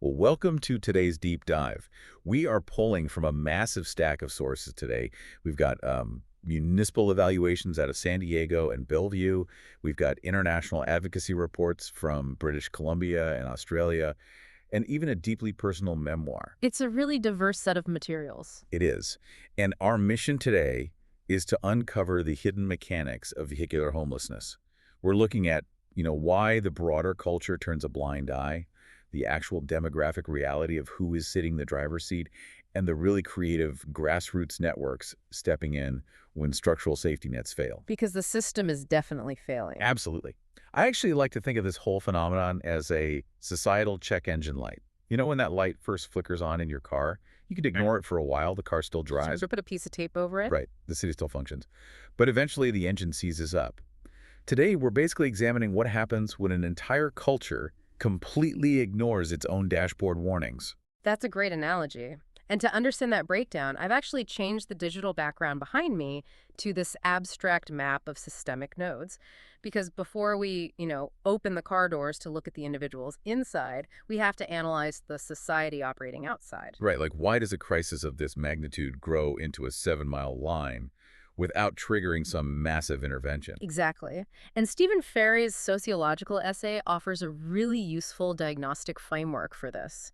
Well, welcome to today's deep dive. We are pulling from a massive stack of sources today. We've got municipal evaluations out of San Diego and Bellevue. We've got international advocacy reports from British Columbia and Australia, and even a deeply personal memoir. It's a really diverse set of materials. It is. And our mission today is to uncover the hidden mechanics of vehicular homelessness. We're looking at, why the broader culture turns a blind eye, the actual demographic reality of who is sitting in the driver's seat, and the really creative grassroots networks stepping in when structural safety nets fail. Because the system is definitely failing. Absolutely. I actually like to think of this whole phenomenon as a societal check engine light. You know when that light first flickers on in your car? You could ignore it for a while, the car still drives. So put a piece of tape over it? Right, the city still functions. But eventually the engine seizes up. Today, we're basically examining what happens when an entire culture completely ignores its own dashboard warnings. That's a great analogy. And to understand that breakdown, I've actually changed the digital background behind me to this abstract map of systemic nodes. Because before we, open the car doors to look at the individuals inside, we have to analyze the society operating outside. Right, like why does a crisis of this magnitude grow into a 7-mile line without triggering some massive intervention? Exactly. And Stephen Ferry's sociological essay offers a really useful diagnostic framework for this.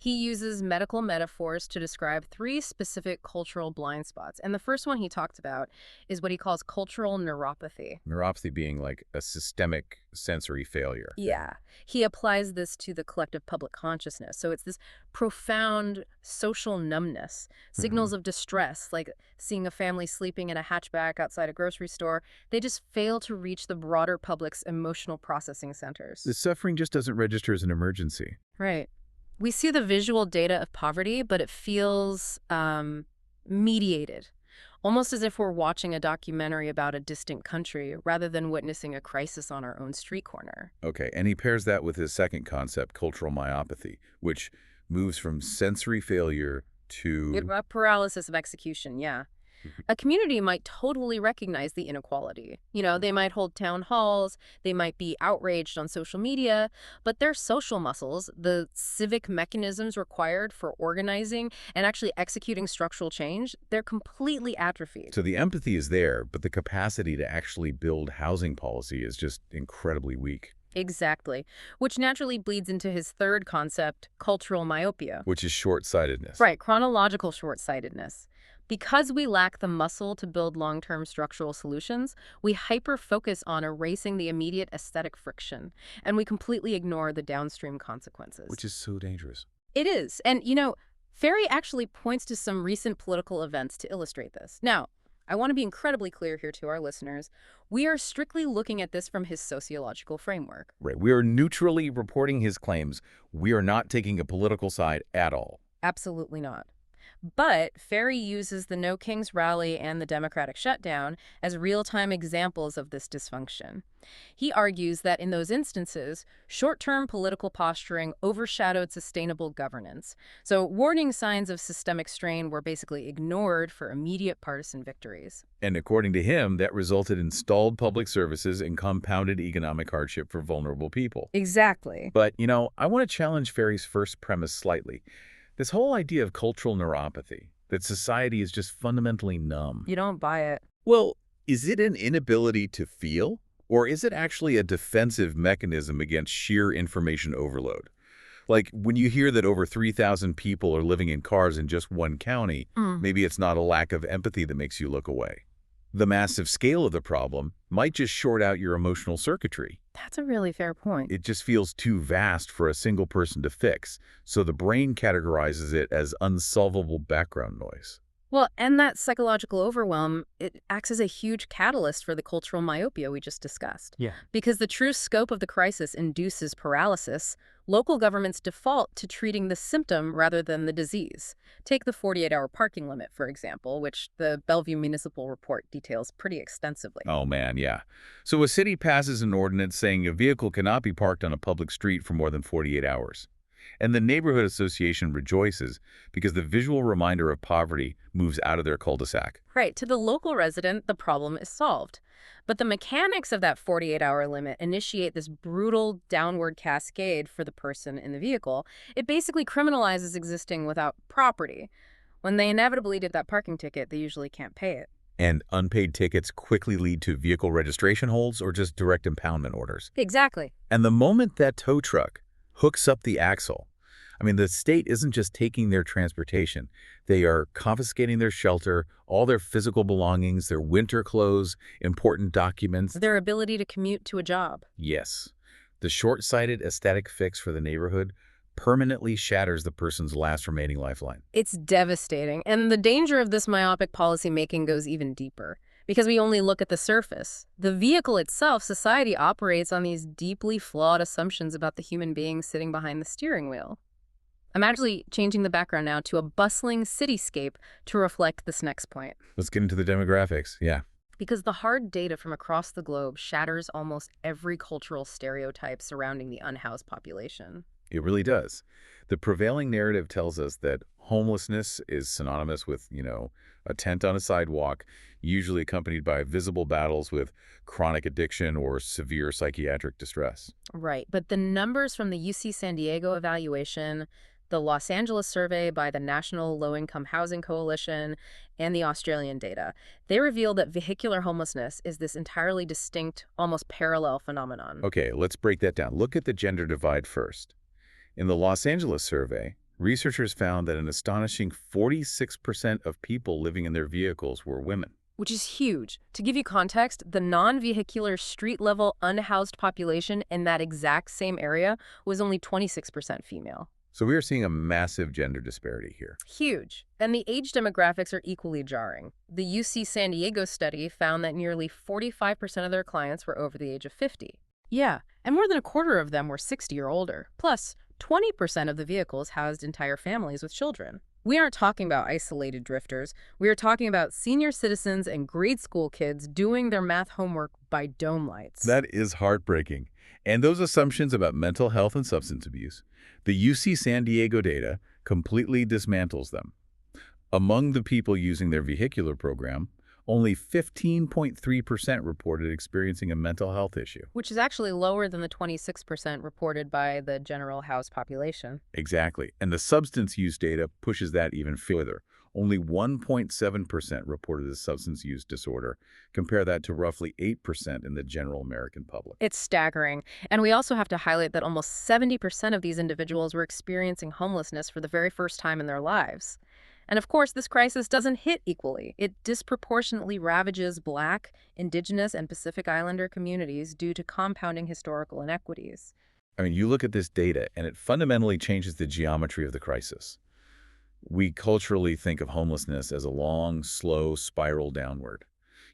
He uses medical metaphors to describe 3 specific cultural blind spots. And the first one he talked about is what he calls cultural neuropathy. Neuropathy being like a systemic sensory failure. Yeah. He applies this to the collective public consciousness. So it's this profound social numbness, signals of distress, like seeing a family sleeping in a hatchback outside a grocery store. They just fail to reach the broader public's emotional processing centers. The suffering just doesn't register as an emergency. Right. We see the visual data of poverty, but it feels mediated, almost as if we're watching a documentary about a distant country rather than witnessing a crisis on our own street corner. Okay, and he pairs that with his second concept, cultural myopathy, which moves from sensory failure to... A paralysis of execution, yeah. A community might totally recognize the inequality. They might hold town halls, they might be outraged on social media, but their social muscles, the civic mechanisms required for organizing and actually executing structural change, they're completely atrophied. So the empathy is there, but the capacity to actually build housing policy is just incredibly weak. Exactly, which naturally bleeds into his third concept, cultural myopia. Which is short-sightedness. Right, chronological short-sightedness. Because we lack the muscle to build long-term structural solutions, we hyper-focus on erasing the immediate aesthetic friction, and we completely ignore the downstream consequences. Which is so dangerous. It is. And, Ferry actually points to some recent political events to illustrate this. Now, I want to be incredibly clear here to our listeners. We are strictly looking at this from his sociological framework. Right. We are neutrally reporting his claims. We are not taking a political side at all. Absolutely not. But Ferry uses the No Kings rally and the Democratic shutdown as real-time examples of this dysfunction. He argues that in those instances, short-term political posturing overshadowed sustainable governance. So warning signs of systemic strain were basically ignored for immediate partisan victories. And according to him, that resulted in stalled public services and compounded economic hardship for vulnerable people. Exactly. But, I want to challenge Ferry's first premise slightly. This whole idea of cultural neuropathy, that society is just fundamentally numb. You don't buy it. Well, is it an inability to feel? Or is it actually a defensive mechanism against sheer information overload? Like when you hear that over 3,000 people are living in cars in just one county, maybe it's not a lack of empathy that makes you look away. The massive scale of the problem might just short out your emotional circuitry. That's a really fair point. It just feels too vast for a single person to fix, so the brain categorizes it as unsolvable background noise. Well, and that psychological overwhelm, it acts as a huge catalyst for the cultural myopia we just discussed. Yeah. Because the true scope of the crisis induces paralysis, local governments default to treating the symptom rather than the disease. Take the 48-hour parking limit, for example, which the Bellevue Municipal Report details pretty extensively. Oh, man, yeah. So a city passes an ordinance saying a vehicle cannot be parked on a public street for more than 48 hours. And the neighborhood association rejoices because the visual reminder of poverty moves out of their cul-de-sac. Right, to the local resident, the problem is solved. But the mechanics of that 48-hour limit initiate this brutal downward cascade for the person in the vehicle. It basically criminalizes existing without property. When they inevitably get that parking ticket, they usually can't pay it. And unpaid tickets quickly lead to vehicle registration holds or just direct impoundment orders. Exactly. And the moment that tow truck hooks up the axle, the state isn't just taking their transportation. They are confiscating their shelter, all their physical belongings, their winter clothes, important documents. Their ability to commute to a job. Yes, the short-sighted aesthetic fix for the neighborhood permanently shatters the person's last remaining lifeline. It's devastating. And the danger of this myopic policymaking goes even deeper. Because we only look at the surface. The vehicle itself, society operates on these deeply flawed assumptions about the human being sitting behind the steering wheel. I'm actually changing the background now to a bustling cityscape to reflect this next point. Let's get into the demographics. Yeah. Because the hard data from across the globe shatters almost every cultural stereotype surrounding the unhoused population. It really does. The prevailing narrative tells us that homelessness is synonymous with, a tent on a sidewalk, usually accompanied by visible battles with chronic addiction or severe psychiatric distress. Right, but the numbers from the UC San Diego evaluation, the Los Angeles survey by the National Low-Income Housing Coalition, and the Australian data, they reveal that vehicular homelessness is this entirely distinct, almost parallel phenomenon. Okay, let's break that down. Look at the gender divide first. In the Los Angeles survey, researchers found that an astonishing 46% of people living in their vehicles were women. Which is huge. To give you context, the non-vehicular street-level unhoused population in that exact same area was only 26% female. So we are seeing a massive gender disparity here. Huge. And the age demographics are equally jarring. The UC San Diego study found that nearly 45% of their clients were over the age of 50. Yeah, and more than a quarter of them were 60 or older. Plus, 20% of the vehicles housed entire families with children. We aren't talking about isolated drifters. We are talking about senior citizens and grade school kids doing their math homework by dome lights. That is heartbreaking. And those assumptions about mental health and substance abuse, the UC San Diego data completely dismantles them. Among the people using their vehicular program, only 15.3% reported experiencing a mental health issue. Which is actually lower than the 26% reported by the general housed population. Exactly. And the substance use data pushes that even further. Only 1.7% reported a substance use disorder. Compare that to roughly 8% in the general American public. It's staggering. And we also have to highlight that almost 70% of these individuals were experiencing homelessness for the very first time in their lives. And of course, this crisis doesn't hit equally. It disproportionately ravages Black, Indigenous, and Pacific Islander communities due to compounding historical inequities. You look at this data, and it fundamentally changes the geometry of the crisis. We culturally think of homelessness as a long, slow spiral downward.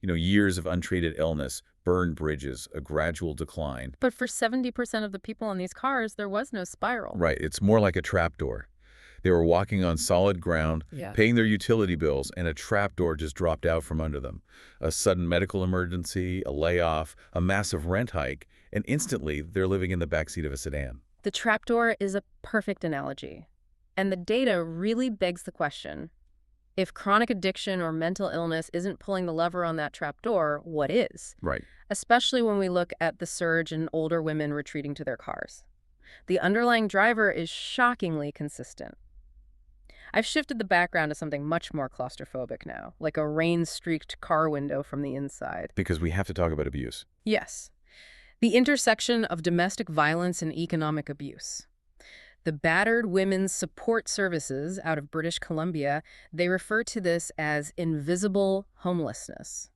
Years of untreated illness, burned bridges, a gradual decline. But for 70% of the people in these cars, there was no spiral. Right, it's more like a trapdoor. They were walking on solid ground, paying their utility bills, and a trapdoor just dropped out from under them. A sudden medical emergency, a layoff, a massive rent hike, and instantly they're living in the backseat of a sedan. The trapdoor is a perfect analogy. And the data really begs the question, if chronic addiction or mental illness isn't pulling the lever on that trapdoor, what is? Right. Especially when we look at the surge in older women retreating to their cars. The underlying driver is shockingly consistent. I've shifted the background to something much more claustrophobic now, like a rain-streaked car window from the inside. Because we have to talk about abuse. Yes. The intersection of domestic violence and economic abuse. The Battered Women's Support Services out of British Columbia, they refer to this as invisible homelessness.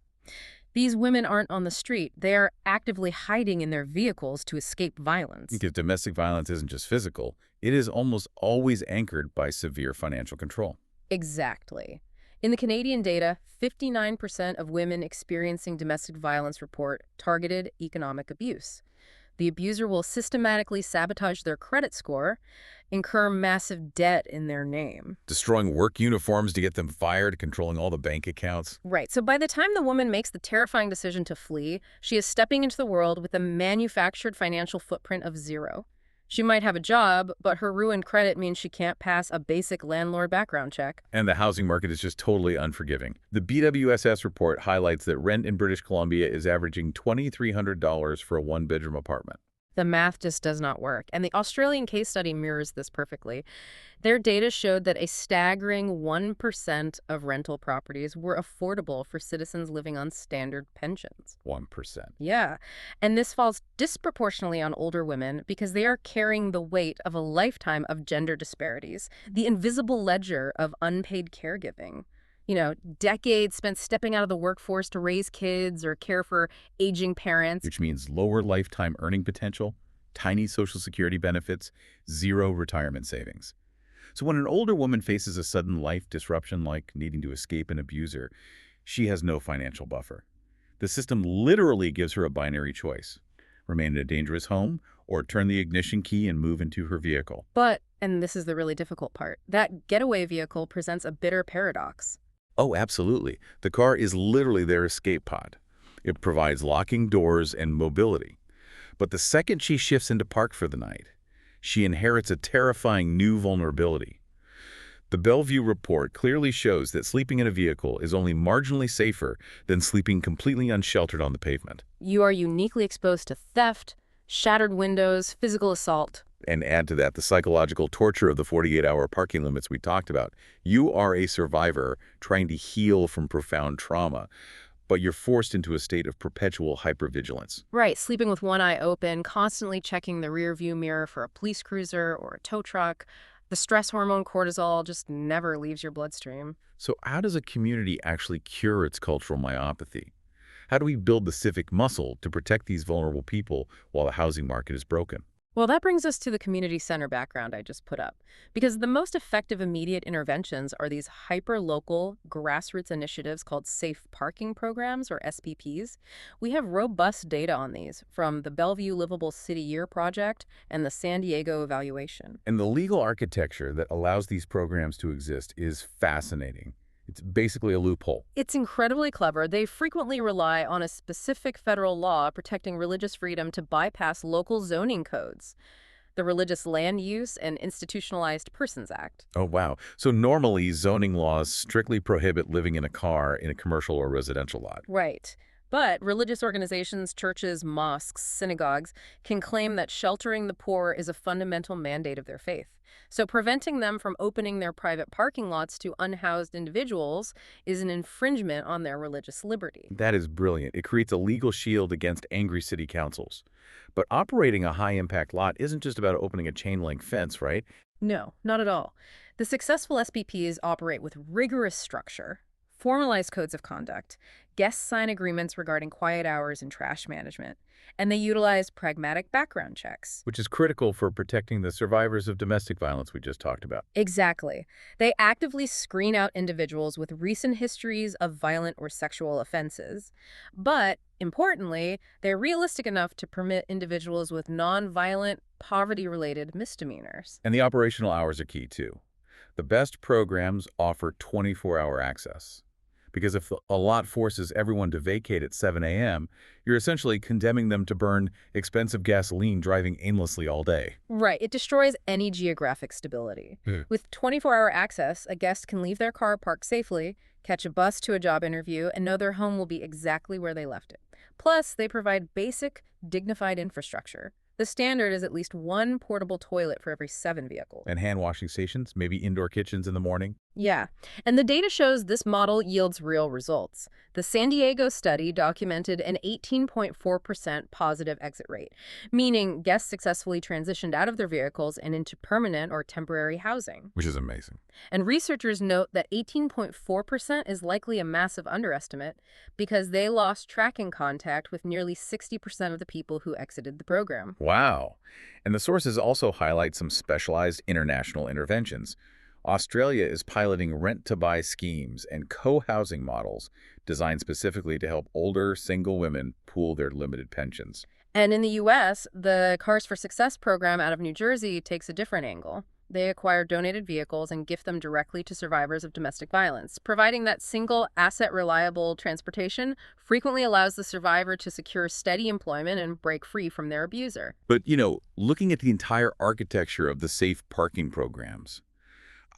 These women aren't on the street. They are actively hiding in their vehicles to escape violence. Because domestic violence isn't just physical. It is almost always anchored by severe financial control. Exactly. In the Canadian data, 59% of women experiencing domestic violence report targeted economic abuse. The abuser will systematically sabotage their credit score, incur massive debt in their name. Destroying work uniforms to get them fired, controlling all the bank accounts. Right. So by the time the woman makes the terrifying decision to flee, she is stepping into the world with a manufactured financial footprint of zero. She might have a job, but her ruined credit means she can't pass a basic landlord background check. And the housing market is just totally unforgiving. The BWSS report highlights that rent in British Columbia is averaging $2,300 for a one-bedroom apartment. The math just does not work, and the Australian case study mirrors this perfectly. Their data showed that a staggering 1% of rental properties were affordable for citizens living on standard pensions. 1%. Yeah, and this falls disproportionately on older women because they are carrying the weight of a lifetime of gender disparities, the invisible ledger of unpaid caregiving. Decades spent stepping out of the workforce to raise kids or care for aging parents. Which means lower lifetime earning potential, tiny Social Security benefits, zero retirement savings. So when an older woman faces a sudden life disruption like needing to escape an abuser, she has no financial buffer. The system literally gives her a binary choice: remain in a dangerous home or turn the ignition key and move into her vehicle. But, and this is the really difficult part, that getaway vehicle presents a bitter paradox. Oh, absolutely. The car is literally their escape pod. It provides locking doors and mobility. But the second she shifts into park for the night, she inherits a terrifying new vulnerability. The Bellevue report clearly shows that sleeping in a vehicle is only marginally safer than sleeping completely unsheltered on the pavement. You are uniquely exposed to theft, shattered windows, physical assault. And add to that the psychological torture of the 48-hour parking limits we talked about. You are a survivor trying to heal from profound trauma, but you're forced into a state of perpetual hypervigilance. Right, sleeping with one eye open, constantly checking the rearview mirror for a police cruiser or a tow truck. The stress hormone cortisol just never leaves your bloodstream. So how does a community actually cure its cultural myopathy? How do we build the civic muscle to protect these vulnerable people while the housing market is broken? Well, that brings us to the community center background I just put up. Because the most effective immediate interventions are these hyper-local grassroots initiatives called safe parking programs, or SPPs. We have robust data on these from the Bellevue Livable City Year Project and the San Diego evaluation. And the legal architecture that allows these programs to exist is fascinating. It's basically a loophole. It's incredibly clever. They frequently rely on a specific federal law protecting religious freedom to bypass local zoning codes. The Religious Land Use and Institutionalized Persons Act. Oh, wow. So normally zoning laws strictly prohibit living in a car in a commercial or residential lot. Right. But religious organizations, churches, mosques, synagogues can claim that sheltering the poor is a fundamental mandate of their faith. So preventing them from opening their private parking lots to unhoused individuals is an infringement on their religious liberty. That is brilliant. It creates a legal shield against angry city councils. But operating a high-impact lot isn't just about opening a chain-link fence, right? No, not at all. The successful SPPs operate with rigorous structure, formalized codes of conduct, guests sign agreements regarding quiet hours and trash management, and they utilize pragmatic background checks. Which is critical for protecting the survivors of domestic violence we just talked about. Exactly. They actively screen out individuals with recent histories of violent or sexual offenses. But, importantly, they're realistic enough to permit individuals with non-violent, poverty-related misdemeanors. And the operational hours are key, too. The best programs offer 24-hour access. Because if a lot forces everyone to vacate at 7 a.m., you're essentially condemning them to burn expensive gasoline driving aimlessly all day. Right. It destroys any geographic stability. With 24-hour access, a guest can leave their car parked safely, catch a bus to a job interview, and know their home will be exactly where they left it. Plus, they provide basic, dignified infrastructure. The standard is at least one portable toilet for every 7 vehicles. And hand washing stations, maybe indoor kitchens in the morning. Yeah, and the data shows this model yields real results. The San Diego study documented an 18.4% positive exit rate, meaning guests successfully transitioned out of their vehicles and into permanent or temporary housing. Which is amazing. And researchers note that 18.4% is likely a massive underestimate because they lost tracking contact with nearly 60% of the people who exited the program. Wow. And the sources also highlight some specialized international interventions. Australia is piloting rent-to-buy schemes and co-housing models designed specifically to help older, single women pool their limited pensions. And in the U.S., the Cars for Success program out of New Jersey takes a different angle. They acquire donated vehicles and gift them directly to survivors of domestic violence. Providing that single, asset-reliable transportation frequently allows the survivor to secure steady employment and break free from their abuser. But, looking at the entire architecture of the safe parking programs,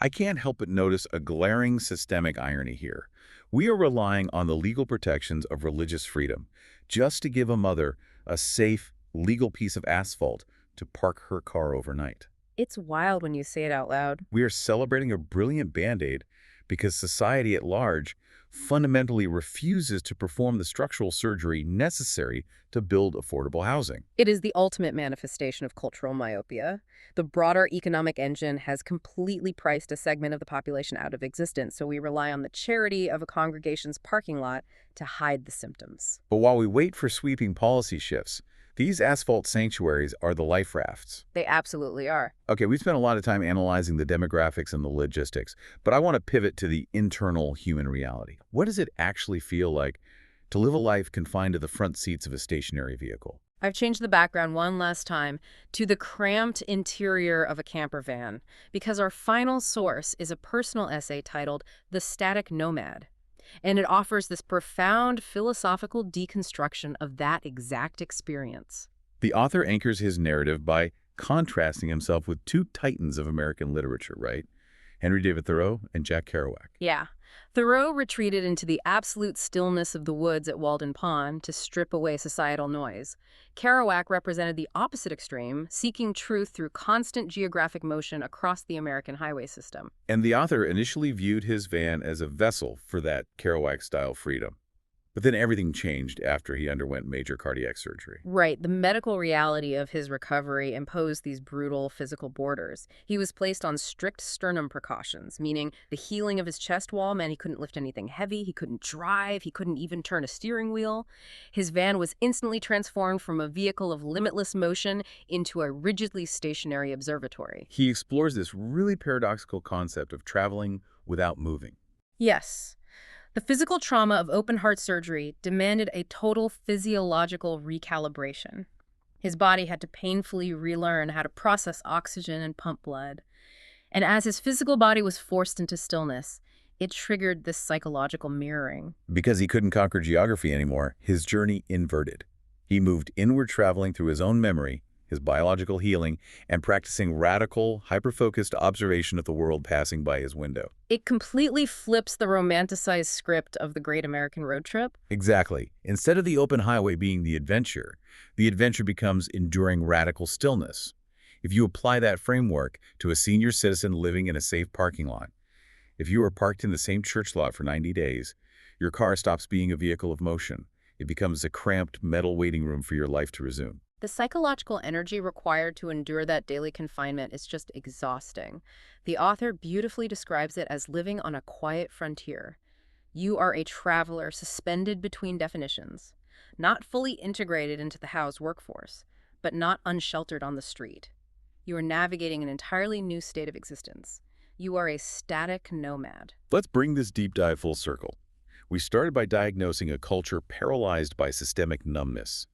I can't help but notice a glaring systemic irony here. We are relying on the legal protections of religious freedom just to give a mother a safe, legal piece of asphalt to park her car overnight. It's wild when you say it out loud. We are celebrating a brilliant Band-Aid because society at large fundamentally refuses to perform the structural surgery necessary to build affordable housing. It is the ultimate manifestation of cultural myopia. The broader economic engine has completely priced a segment of the population out of existence, so we rely on the charity of a congregation's parking lot to hide the symptoms. But while we wait for sweeping policy shifts, these asphalt sanctuaries are the life rafts. They absolutely are. Okay, we spent a lot of time analyzing the demographics and the logistics, but I want to pivot to the internal human reality. What does it actually feel like to live a life confined to the front seats of a stationary vehicle? I've changed the background one last time to the cramped interior of a camper van, because our final source is a personal essay titled "The Static Nomad." And it offers this profound philosophical deconstruction of that exact experience. The author anchors his narrative by contrasting himself with two titans of American literature, right? Henry David Thoreau and Jack Kerouac. Yeah. Thoreau retreated into the absolute stillness of the woods at Walden Pond to strip away societal noise. Kerouac represented the opposite extreme, seeking truth through constant geographic motion across the American highway system. And the author initially viewed his van as a vessel for that Kerouac-style freedom. But then everything changed after he underwent major cardiac surgery. Right. The medical reality of his recovery imposed these brutal physical borders. He was placed on strict sternum precautions, meaning the healing of his chest wall meant he couldn't lift anything heavy, he couldn't drive, he couldn't even turn a steering wheel. His van was instantly transformed from a vehicle of limitless motion into a rigidly stationary observatory. He explores this really paradoxical concept of traveling without moving. Yes. The physical trauma of open-heart surgery demanded a total physiological recalibration. His body had to painfully relearn how to process oxygen and pump blood. And as his physical body was forced into stillness, it triggered this psychological mirroring. Because he couldn't conquer geography anymore, his journey inverted. He moved inward, traveling through his own memory, his biological healing, and practicing radical, hyper-focused observation of the world passing by his window. It completely flips the romanticized script of the Great American Road Trip. Exactly. Instead of the open highway being the adventure becomes enduring radical stillness. If you apply that framework to a senior citizen living in a safe parking lot, if you are parked in the same church lot for 90 days, your car stops being a vehicle of motion. It becomes a cramped metal waiting room for your life to resume. The psychological energy required to endure that daily confinement is just exhausting. The author beautifully describes it as living on a quiet frontier. You are a traveler suspended between definitions, not fully integrated into the housed workforce, but not unsheltered on the street. You are navigating an entirely new state of existence. You are a static nomad. Let's bring this deep dive full circle. We started by diagnosing a culture paralyzed by systemic numbness.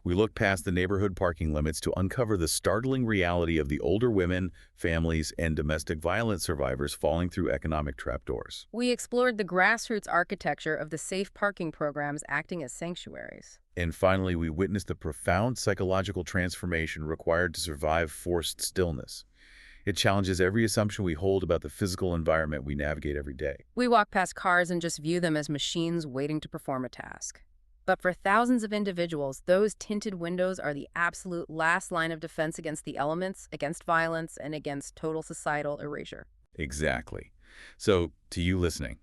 We looked past the neighborhood parking limits to uncover the startling reality of the older women, families, and domestic violence survivors falling through economic trapdoors. We explored the grassroots architecture of the safe parking programs acting as sanctuaries. And finally, we witnessed the profound psychological transformation required to survive forced stillness. It challenges every assumption we hold about the physical environment we navigate every day. We walk past cars and just view them as machines waiting to perform a task. But for thousands of individuals, those tinted windows are the absolute last line of defense against the elements, against violence, and against total societal erasure. Exactly. So, to you listening,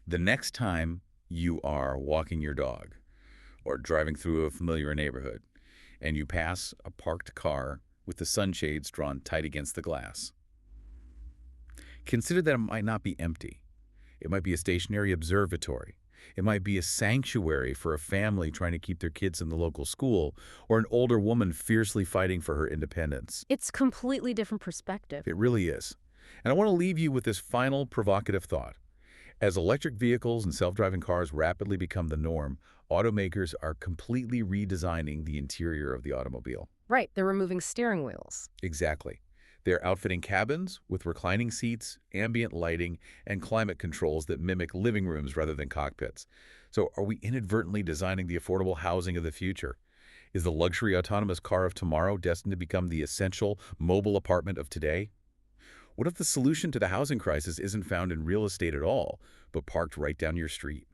the next time you are walking your dog or driving through a familiar neighborhood and you pass a parked car with the sunshades drawn tight against the glass, consider that it might not be empty. It might be a stationary observatory. It might be a sanctuary for a family trying to keep their kids in the local school, or an older woman fiercely fighting for her independence. It's a completely different perspective. It really is. And I want to leave you with this final provocative thought. As electric vehicles and self-driving cars rapidly become the norm, automakers are completely redesigning the interior of the automobile. Right, they're removing steering wheels. Exactly. They're outfitting cabins with reclining seats, ambient lighting, and climate controls that mimic living rooms rather than cockpits. So are we inadvertently designing the affordable housing of the future? Is the luxury autonomous car of tomorrow destined to become the essential mobile apartment of today? What if the solution to the housing crisis isn't found in real estate at all, but parked right down your street?